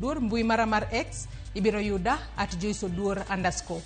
Duor mbui mara mar X ibiro yuda @joisoduor_.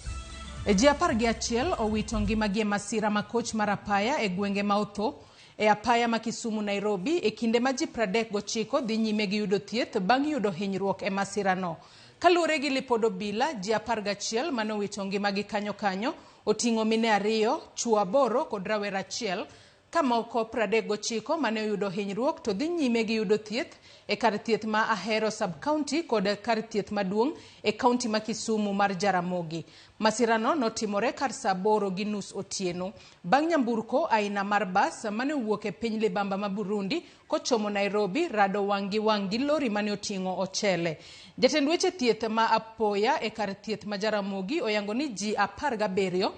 E ji 11 owito ngimagi e masira makoch mar apaya e gwenge ma Othoo e apaya ma Kisumu Nairobi e kinde ma ji 39 dhi nyime gi yudo thieth bang' yudo hinyruok e masira no. Kaluwore gi lipod obila, ji 11 mane owito ngimagi kanyo oting'o mine 2, chwo 8 kod rawera 1, ka moko 39 mane oyudo hinyruok to dhi nyime gi yudo thieth e kar thieth ma Ahero sub-county kod kar thieth maduong' e kaunti ma Kisumu mar Ramogi. Masirano notimore kar saa 8:30 otieno bang' nyamburko aina mar bas mane owuok e piny libamba ma Burundi kochomo Nairobi rado wang' gi lori mane oting'o ochele. Jatend weche thieth ma apoya e kar thieth ma Ramogi oyango ni ji 17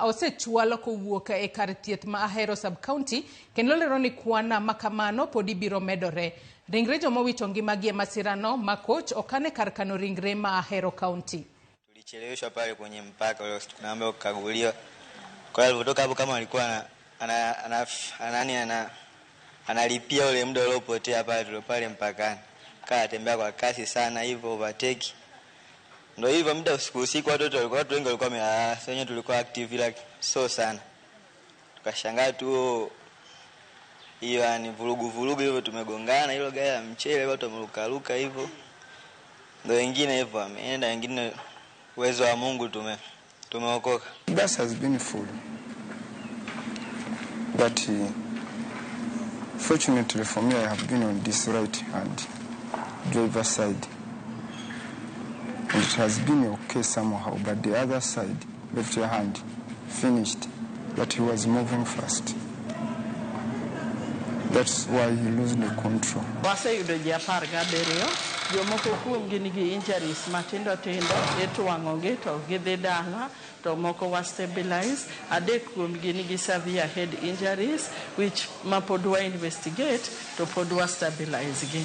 osechwalo kowuok e kar thieth ma Ahero sub-county kendo lero ni kwan makamano pod ibiro medore. Ringre joma owito ngimagi e masirano makoch okane kar kano ringre ma Ahero County. Tulicheleweshwa pale kwenye mpaka leo, tunaambiwa kukaguliwa. Kwa hiyo alipotoka hapo kama alikuwa analipia ule muda uliopotea pale mpakani. Tembea kwa kasi sana hivyo overtake. Ndio hivyo muda usiku watu wengi walikuwa wamelala. Sasa wenyewe tulikuwa active ila so sana. Tukashangaa tu hiyo yani vurugu hivyo, tumegongana hilo gari la mchele, watu wamerukaruka hivyo. Ndio wengine hivyo wameenda, wengine uwezo wa Mungu tumeokoka. Bus has been full. But fortunately for me, I have been on this right hand driver side. And it has been okay somehow, but the other side, left hand, finished, but he was moving fast. That's why he lost the control. Waseyudo ji 17, jomoko kuomgi nigi injuries matindo e twang'ogi to gidhi dala, to moko was stabilized. 3 kuomgi nigi severe head injuries which mapod wa investigate to pod wa stabilize gi.